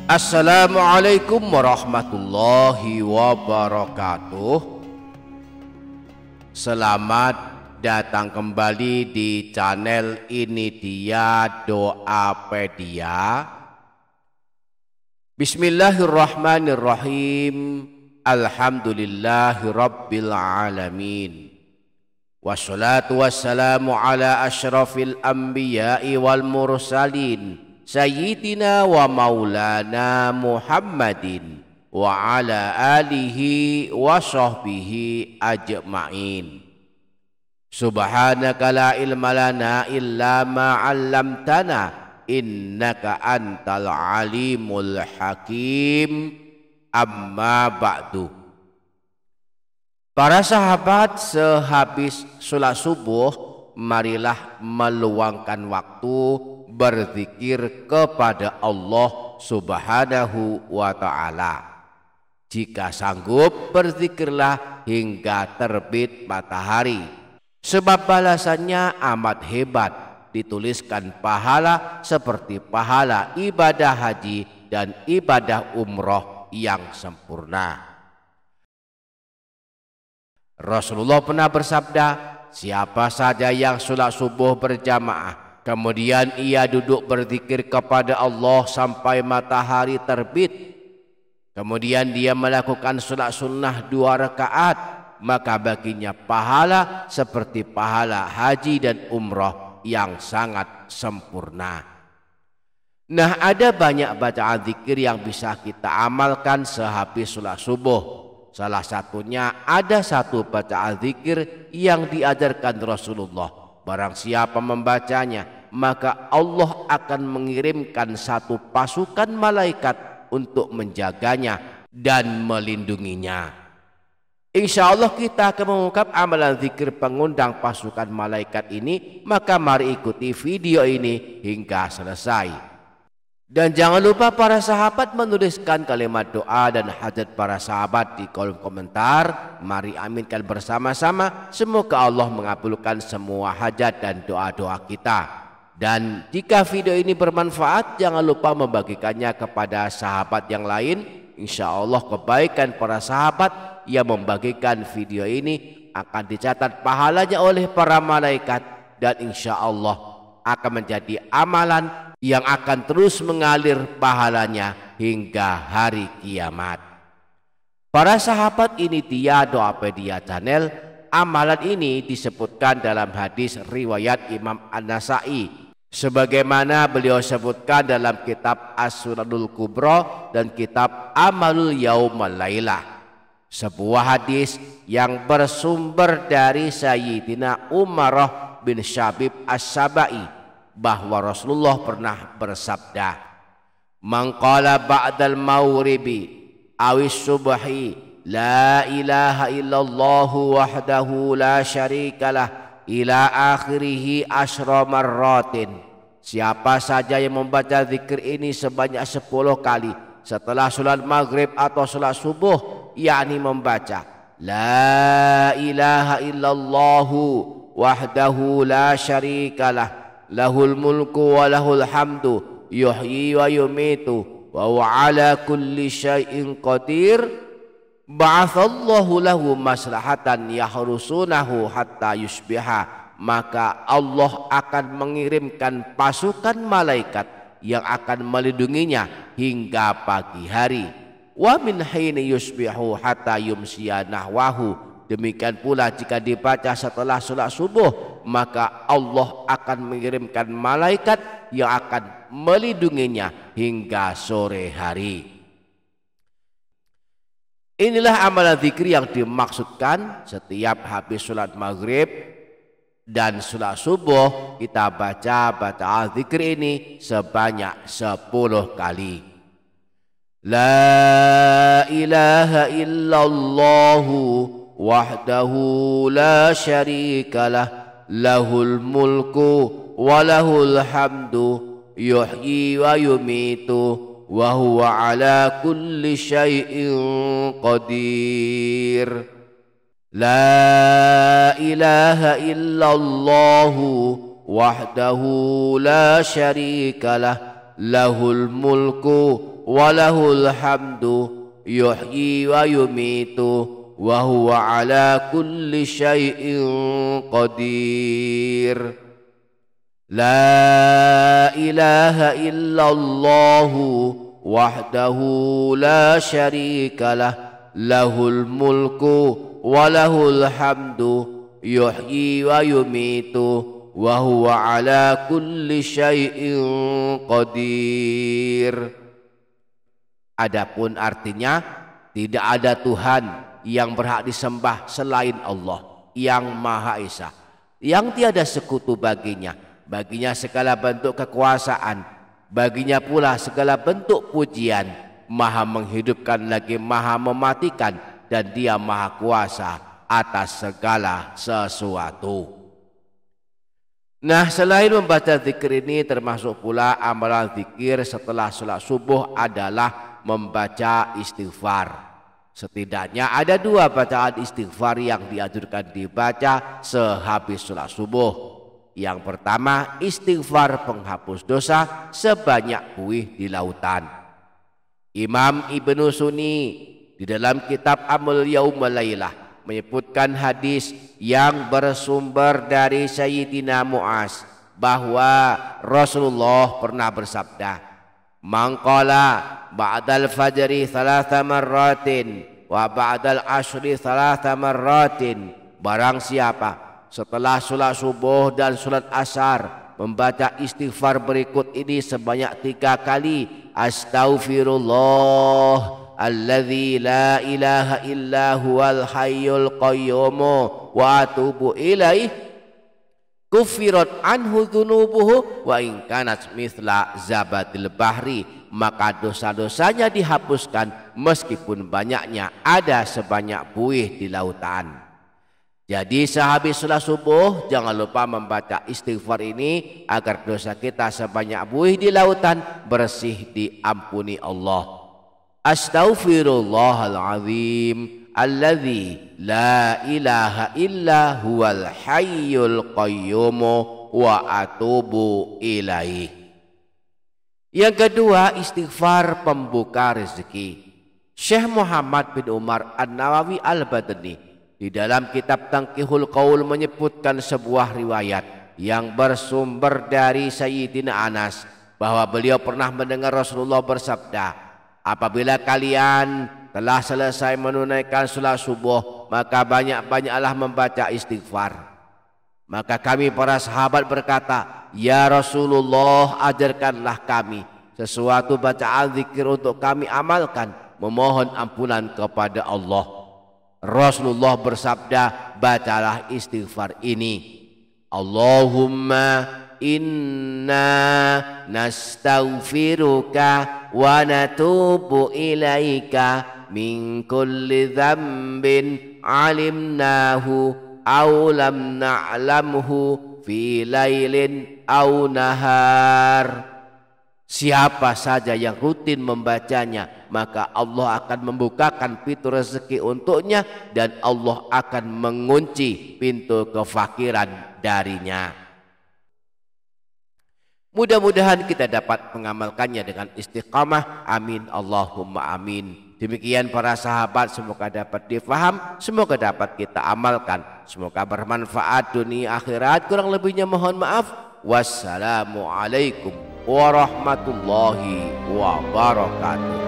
Assalamualaikum warahmatullahi wabarakatuh. Selamat datang kembali di channel Ini Dia Doapedia. Bismillahirrahmanirrahim. Alhamdulillahi rabbil alamin. Wassalatu wassalamu ala asyrafil anbiya'i wal mursalin Sayyidina wa maulana Muhammadin wa ala alihi wa sahbihi ajma'in. Subhanaka la ilma lana illa ma 'allamtana innaka antal alimul hakim. Amma ba'du. Para sahabat, sehabis sholat subuh, marilah meluangkan waktu berzikir kepada Allah Subhanahu wa ta'ala. Jika sanggup, berzikirlah hingga terbit matahari, sebab balasannya amat hebat. Dituliskan pahala seperti pahala ibadah haji dan ibadah umroh yang sempurna. Rasulullah pernah bersabda, siapa saja yang sholat subuh berjamaah, kemudian ia duduk berzikir kepada Allah sampai matahari terbit, kemudian dia melakukan sholat sunnah 2 rakaat, maka baginya pahala seperti pahala haji dan umroh yang sangat sempurna. Nah, ada banyak bacaan zikir yang bisa kita amalkan sehabis sholat subuh. Salah satunya ada satu bacaan zikir yang diajarkan Rasulullah. Barang siapa membacanya, maka Allah akan mengirimkan satu pasukan malaikat untuk menjaganya dan melindunginya. Insya Allah kita akan mengungkap amalan zikir pengundang pasukan malaikat ini. Maka mari ikuti video ini hingga selesai. Dan jangan lupa para sahabat menuliskan kalimat doa dan hajat para sahabat di kolom komentar. Mari aminkan bersama-sama. Semoga Allah mengabulkan semua hajat dan doa-doa kita. Dan jika video ini bermanfaat, jangan lupa membagikannya kepada sahabat yang lain. Insya Allah kebaikan para sahabat yang membagikan video ini akan dicatat pahalanya oleh para malaikat. Dan insya Allah akan menjadi amalan yang akan terus mengalir pahalanya hingga hari kiamat. Para sahabat, Ini Dia Doapedia channel, amalan ini disebutkan dalam hadis riwayat Imam An-Nasai, sebagaimana beliau sebutkan dalam kitab As-Sunanul Kubra dan kitab Amalul Yaum wal Lailah. Sebuah hadis yang bersumber dari Sayyidina Umarah bin Syabib As-Sabai, bahwa Rasulullah pernah bersabda, "Man qala ba'dal maghribi awis subhi la ilaha illallah wahdahu la syarikalah ila akhirih asyra marratin." Siapa saja yang membaca zikir ini sebanyak 10 kali setelah sholat maghrib atau sholat subuh, yakni membaca la ilaha illallah wahdahu la syarikalah lahul mulku wa lahul hamdu yuhyi wa yumitu wa huwa ala kulli syai'in qadir, ba'athallahu lahu maslahatan yahrusunahu hatta yusbiha. Maka Allah akan mengirimkan pasukan malaikat yang akan melindunginya hingga pagi hari. Wa min hini yusbihu hatta yumsiya nahwahu. Demikian pula jika dibaca setelah sholat subuh, maka Allah akan mengirimkan malaikat yang akan melindunginya hingga sore hari. Inilah amalan zikir yang dimaksudkan. Setiap habis sholat maghrib dan sholat subuh, kita baca bacaan zikir ini sebanyak 10 kali. La ilaha illallahu wahdahu la syarikalah lahul mulku wa lahul hamdu yuhyi wa yumitu wa huwa ala kulli syai'in qadir. La ilaha illallah wahdahu la syarikalah lahul mulku wa lahul hamdu yuhyi wa yumitu wa huwa ala kulli syai'in qadir. La ilaha illallah wahdahu la syarika lah, lahul mulku wa lahul hamdu yuhyi wa yumitu wa huwa ala kulli syai'in qadir. Adapun artinya, tidak ada Tuhan yang berhak disembah selain Allah yang Maha Esa, yang tiada sekutu baginya. Baginya segala bentuk kekuasaan, baginya pula segala bentuk pujian. Maha menghidupkan lagi maha mematikan, dan Dia maha kuasa atas segala sesuatu. Nah, selain membaca zikir ini, termasuk pula amalan zikir setelah sholat subuh adalah membaca istighfar. Setidaknya ada 2 bacaan istighfar yang dianjurkan dibaca sehabis sholat subuh. Yang pertama, istighfar penghapus dosa sebanyak buih di lautan. Imam Ibnu Sunni di dalam kitab Amul Yaum wal Lailah menyebutkan hadis yang bersumber dari Sayyidina Mu'az bahwa Rasulullah pernah bersabda, "Man qala ba'dal fajri 3 marratin wa ba'dal ashri 3 marratin." Barang siapa setelah sholat subuh dan sholat asar membaca istighfar berikut ini sebanyak 3 kali, astaghfirullah alladzi la ilaha illa huwal hayyul qayyum wa atubu ilaih, kufirat anhu dzunubuhu wa in kanat mithla zabadil bahri, maka dosa-dosanya dihapuskan meskipun banyaknya ada sebanyak buih di lautan. Jadi sehabis sholat subuh jangan lupa membaca istighfar ini agar dosa kita sebanyak buih di lautan bersih diampuni Allah. Astaghfirullahaladzim alladzi la ilaha illa huwal hayyul qayyum wa atubu ilaih. Yang kedua, istighfar pembuka rezeki. Syekh Muhammad bin Umar An-Nawawi Al-Badani di dalam kitab Tanqihul Qaul menyebutkan sebuah riwayat yang bersumber dari Sayyidina Anas bahwa beliau pernah mendengar Rasulullah bersabda, apabila kalian telah selesai menunaikan sholat subuh, maka banyak-banyaklah membaca istighfar. Maka kami para sahabat berkata, ya Rasulullah, ajarkanlah kami sesuatu bacaan zikir untuk kami amalkan, memohon ampunan kepada Allah. Rasulullah bersabda, bacalah istighfar ini. Allahumma inna nastaghfiruka wa natubu ilaika min kulli dzambin alimnahu aw lam na'lamhu fi lailin aw nahar. Siapa saja yang rutin membacanya, maka Allah akan membukakan pintu rezeki untuknya dan Allah akan mengunci pintu kefakiran darinya. Mudah-mudahan kita dapat mengamalkannya dengan istiqamah. Amin Allahumma amin. Demikian para sahabat, semoga dapat difaham, semoga dapat kita amalkan, semoga bermanfaat dunia akhirat. Kurang lebihnya mohon maaf. Wassalamualaikum warahmatullahi wabarakatuh.